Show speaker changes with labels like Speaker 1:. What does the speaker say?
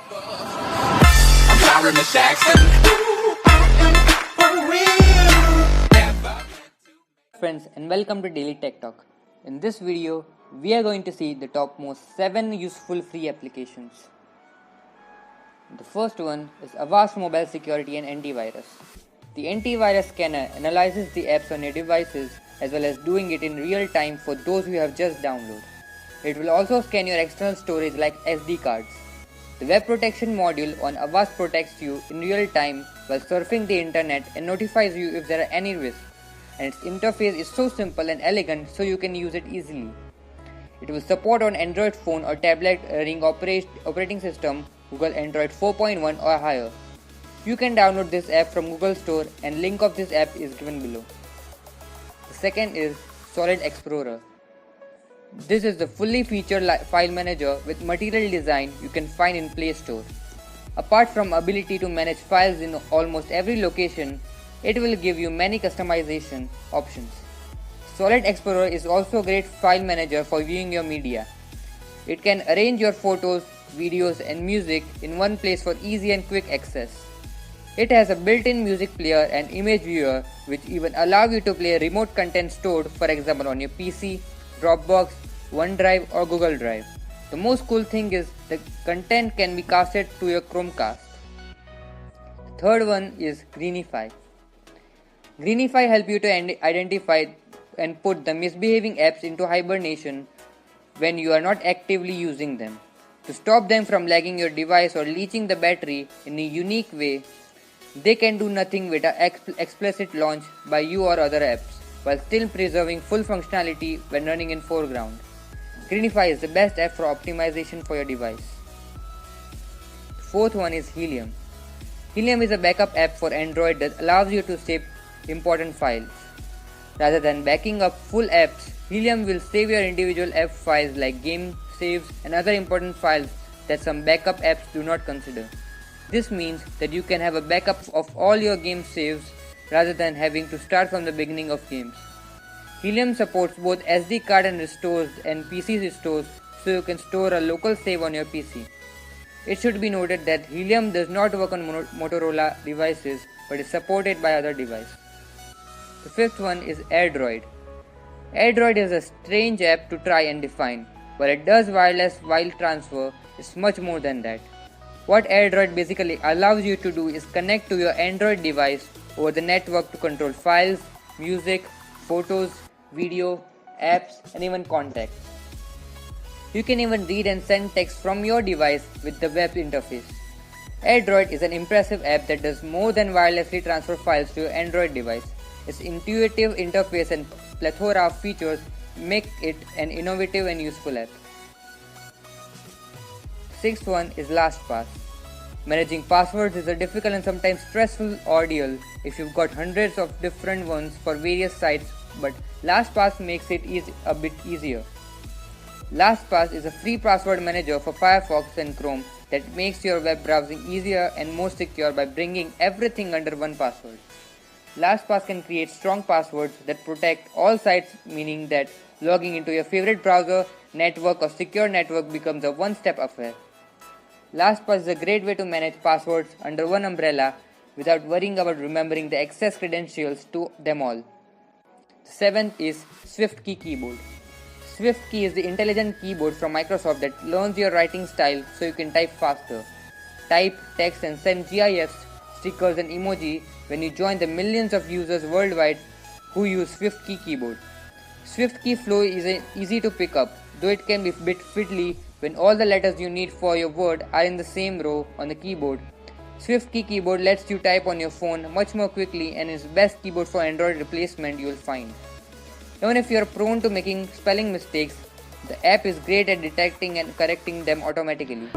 Speaker 1: I'm sorry, Miss Jackson.
Speaker 2: Friends, and welcome to Daily Tech Talk. In this video, we are going to see the top most 7 useful free applications. The first one is Avast Mobile Security and Antivirus. The antivirus scanner analyzes the apps on your devices as well as doing it in real time for those who have just downloaded. It will also scan your external storage like SD cards. The web protection module on Avast protects you in real time while surfing the internet and notifies you if there are any risks. And its interface is so simple and elegant so you can use it easily. It will support on Android phone or tablet running operating system Google Android 4.1 or higher. You can download this app from Google Store and link of this app is given below. The second is Solid Explorer. This is the fully featured file manager with material design you can find in Play Store. Apart from ability to manage files in almost every location, it will give you many customization options. Solid Explorer is also a great file manager for viewing your media. It can arrange your photos, videos and music in one place for easy and quick access. It has a built-in music player and image viewer which even allow you to play remote content stored, for example on your PC, Dropbox, OneDrive or Google Drive. The most cool thing is the content can be casted to your Chromecast. The third one is Greenify. Greenify helps you to identify and put the misbehaving apps into hibernation when you are not actively using them. To stop them from lagging your device or leaching the battery in a unique way, they can do nothing with an explicit launch by you or other apps, while still preserving full functionality when running in foreground. Greenify is the best app for optimization for your device. The fourth one is Helium. Helium is a backup app for Android that allows you to save important files. Rather than backing up full apps, Helium will save your individual app files like game saves and other important files that some backup apps do not consider. This means that you can have a backup of all your game saves rather than having to start from the beginning of games. Helium supports both SD card and restores and PC restores, so you can store a local save on your PC. It should be noted that Helium does not work on Motorola devices but is supported by other devices. The fifth one is AirDroid. AirDroid is a strange app to try and define. While it does wireless file transfer, it's much more than that. What AirDroid basically allows you to do is connect to your Android device over the network to control files, music, photos, video, apps and even contacts. You can even read and send text from your device with the web interface. AirDroid is an impressive app that does more than wirelessly transfer files to your Android device. Its intuitive interface and plethora of features make it an innovative and useful app. Sixth one is LastPass. Managing passwords is a difficult and sometimes stressful ordeal if you've got hundreds of different ones for various sites, but LastPass makes it a bit easier. LastPass is a free password manager for Firefox and Chrome that makes your web browsing easier and more secure by bringing everything under one password. LastPass can create strong passwords that protect all sites, meaning that logging into your favorite browser, network or secure network becomes a one-step affair. LastPass is a great way to manage passwords under one umbrella without worrying about remembering the access credentials to them all. The seventh is SwiftKey Keyboard. SwiftKey is the intelligent keyboard from Microsoft that learns your writing style so you can type faster. Type, text and send GIFs, stickers and emoji when you join the millions of users worldwide who use SwiftKey Keyboard. SwiftKey flow is easy to pick up, though it can be a bit fiddly when all the letters you need for your word are in the same row on the keyboard. SwiftKey Keyboard lets you type on your phone much more quickly and is best keyboard for Android replacement you will find. Even if you are prone to making spelling mistakes, the app is great at detecting and correcting them automatically.